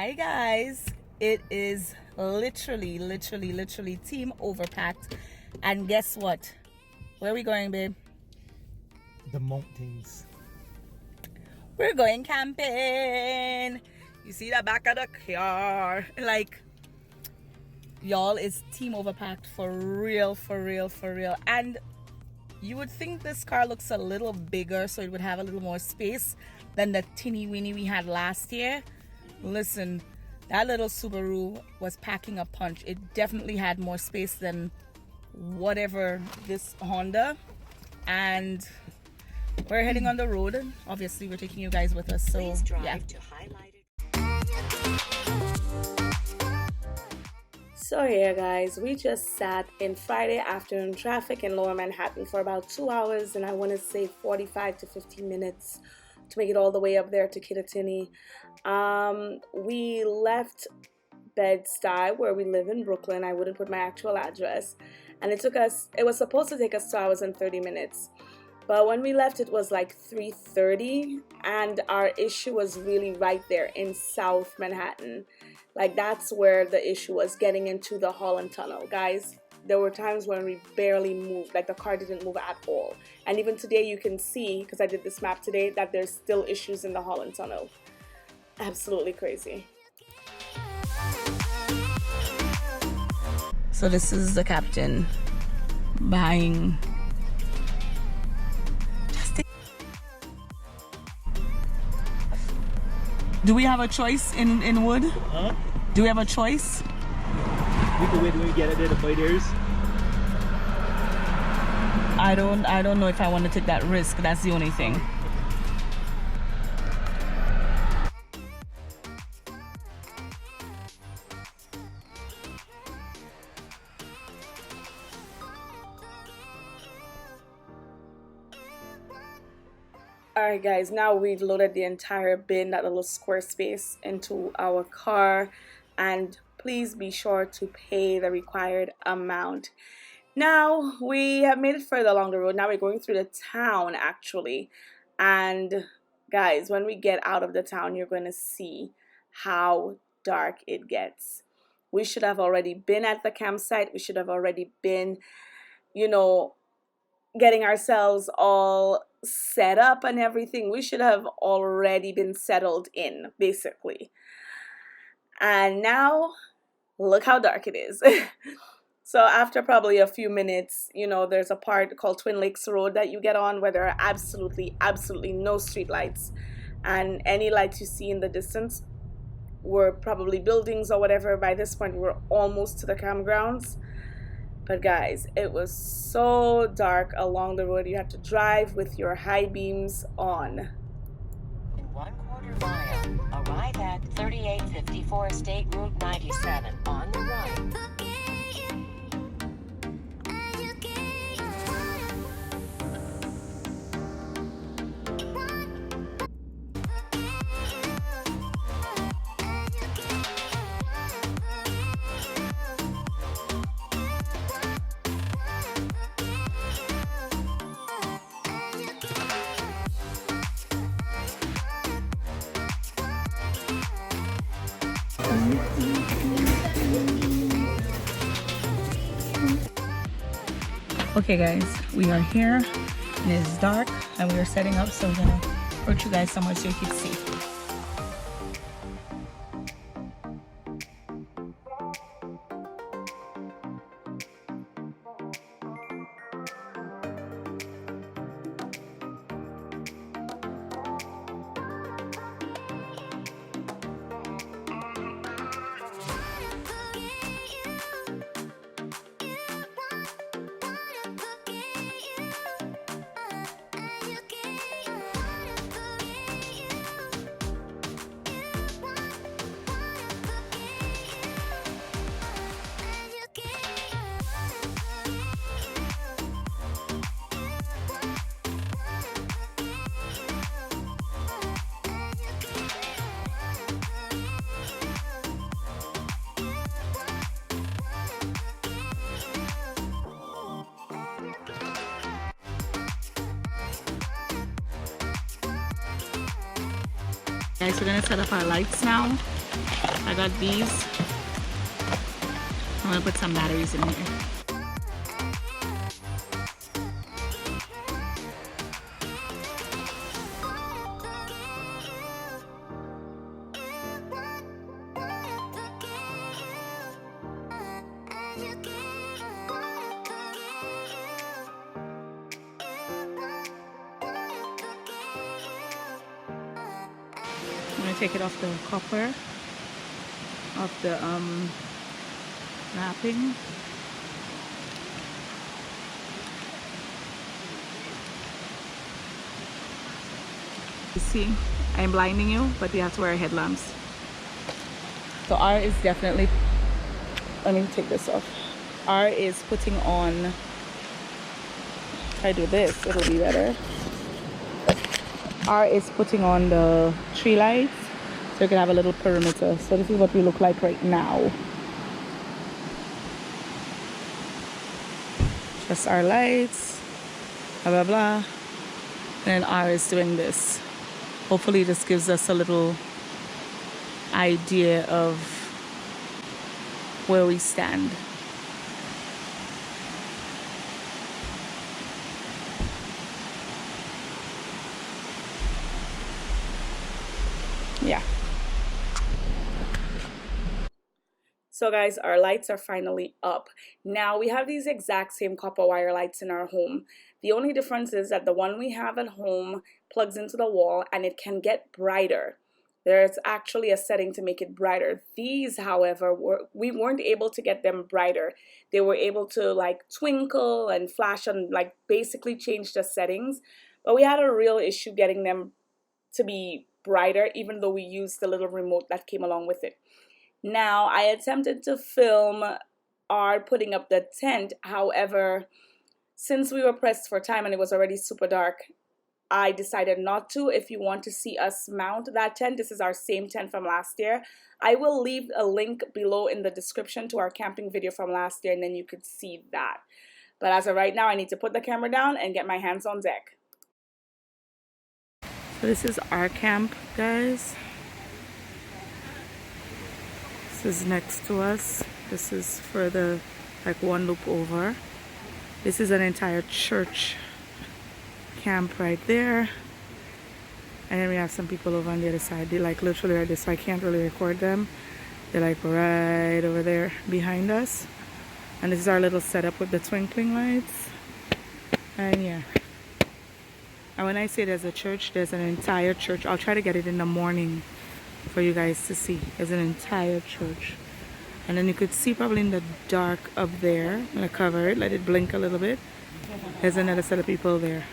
Hi guys, it is literally team overpacked, and guess what? Where are we going, babe? The mountains. We're going camping. You see the back of the car, like, y'all, is team overpacked for real. And you would think this car looks a little bigger, so it would have a little more space than the teeny weeny we had last year. Listen, that little Subaru was packing a punch. It definitely had more space than whatever this Honda. And we're heading on the road. Obviously, we're taking you guys with us. So, yeah. So yeah guys, we just sat in Friday afternoon traffic in Lower Manhattan for about 2 hours, and I want to say 45 to 50 minutes to make it all the way up there to Kittatiny. We left Bed-Stuy, where we live in Brooklyn. I wouldn't put my actual address, and it was supposed to take us 2 hours and 30 minutes. But when we left, it was like 3:30, and our issue was really right there in South Manhattan. Like, that's where the issue was, getting into the Holland Tunnel. Guys, there were times when we barely moved, like the car didn't move at all. And even today you can see, because I did this map today, that there's still issues in the Holland Tunnel. Absolutely crazy. So this is the captain buying. Do we have a choice in wood? Huh? Do we have a choice? We can wait till we get it there to buy theirs. I don't know if I want to take that risk. That's the only thing. Alright guys, now we've loaded the entire bin, that little square space, into our car, and please be sure to pay the required amount. Now we have made it further along the road. Now we're going through the town actually, and guys, when we get out of the town, you're going to see how dark it gets. We should have already been at the campsite. We should have already been, you know, getting ourselves all set up and everything. We should have already been settled in, basically. And now look how dark it is. So after probably a few minutes, you know, there's a part called Twin Lakes Road that you get on where there are absolutely no street lights, and any lights you see in the distance were probably buildings or whatever. By this point we're almost to the campgrounds. But guys, it was so dark along the road. You had to drive with your high beams on. In 1/4 mile, arrive at 3854 State Route 97 on the right. Okay guys, we are here and it's dark and we are setting up, so I'm gonna approach you guys somewhere so you can see. Guys, we're gonna set up our lights now. I got these. I'm gonna put some batteries in here. I'm gonna take it off the copper of the wrapping. You see, I'm blinding you, but you have to wear headlamps. So R is definitely, let me take this off. R is putting on, if I do this, it'll be better. R is putting on the tree lights so you can have a little perimeter. So this is what we look like right now. Just our lights, blah blah blah. And R is doing this. Hopefully this gives us a little idea of where we stand. Yeah. So guys, our lights are finally up. Now we have these exact same copper wire lights in our home. The only difference is that the one we have at home plugs into the wall and it can get brighter. There's actually a setting to make it brighter. These, however, we weren't able to get them brighter. They were able to like twinkle and flash and like basically change the settings. But we had a real issue getting them to be brighter, even though we used the little remote that came along with it. Now, I attempted to film our putting up the tent. However, since we were pressed for time and it was already super dark, I decided not to. If you want to see us mount that tent, this is our same tent from last year. I will leave a link below in the description to our camping video from last year, and then you could see that. But as of right now, I need to put the camera down and get my hands on deck. So this is our camp, guys. This is next to us. This is further, like one loop over. This is an entire church camp right there. And then we have some people over on the other side. They like literally right there, so I can't really record them. They're like right over there behind us. And this is our little setup with the twinkling lights. And yeah. And when I say there's a church, there's an entire church. I'll try to get it in the morning for you guys to see. There's an entire church. And then you could see probably in the dark up there. I'm gonna cover it, let it blink a little bit. There's another set of people there.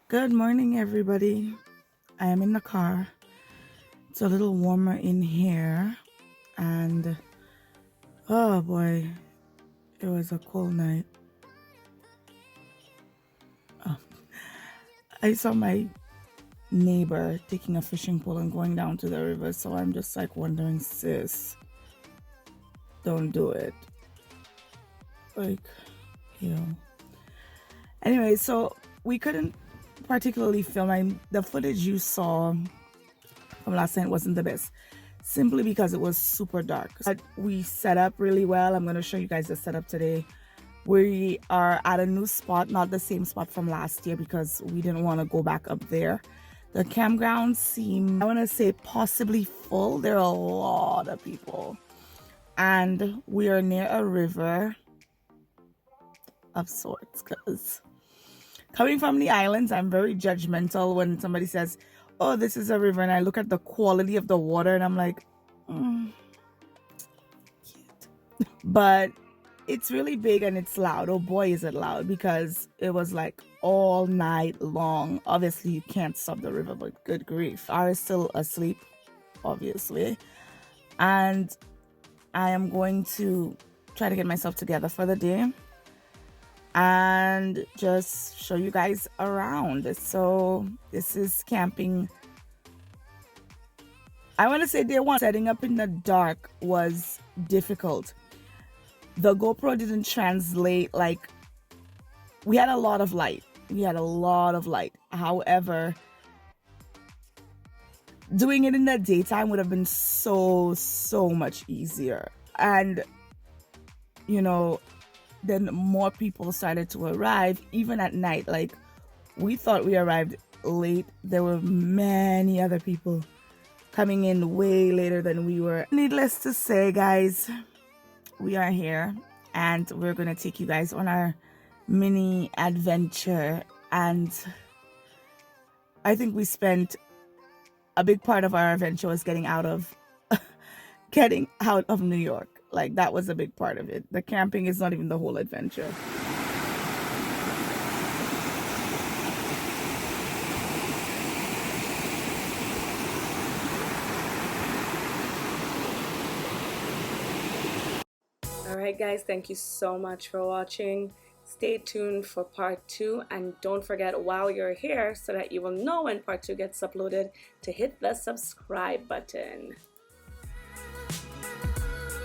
Good morning, everybody. I am in the car. It's a little warmer in here. And oh boy, it was a cold night. I saw my neighbor taking a fishing pole and going down to the river, so I'm just like wondering, sis, don't do it. Like, you know. Anyway, so we couldn't particularly film. The footage you saw from last night wasn't the best, simply because it was super dark. But we set up really well. I'm going to show you guys the setup today. We are at a new spot, not the same spot from last year, because we didn't want to go back up there. The campground seemed, I want to say, possibly full. There are a lot of people. And we are near a river of sorts, because coming from the islands, I'm very judgmental when somebody says, oh, this is a river, and I look at the quality of the water and I'm like, cute. But it's really big and it's loud. Oh boy, is it loud, because it was like all night long. Obviously, you can't stop the river, but good grief. I was still asleep, obviously. And I am going to try to get myself together for the day and just show you guys around. So this is camping. I want to say day one. Setting up in the dark was difficult. The GoPro didn't translate. Like, we had a lot of light. However, Doing it in the daytime would have been so much easier. And you know, then more people started to arrive even at night. Like, we thought we arrived late. There were many other people coming in way later than we were. Needless to say, guys, we are here and we're going to take you guys on our mini adventure. And I think we spent a big part of our adventure was getting out of New York. Like, that was a big part of it. The camping is not even the whole adventure. Alright guys, thank you so much for watching. Stay tuned for part 2, and don't forget, while you're here, so that you will know when part 2 gets uploaded, to hit the subscribe button.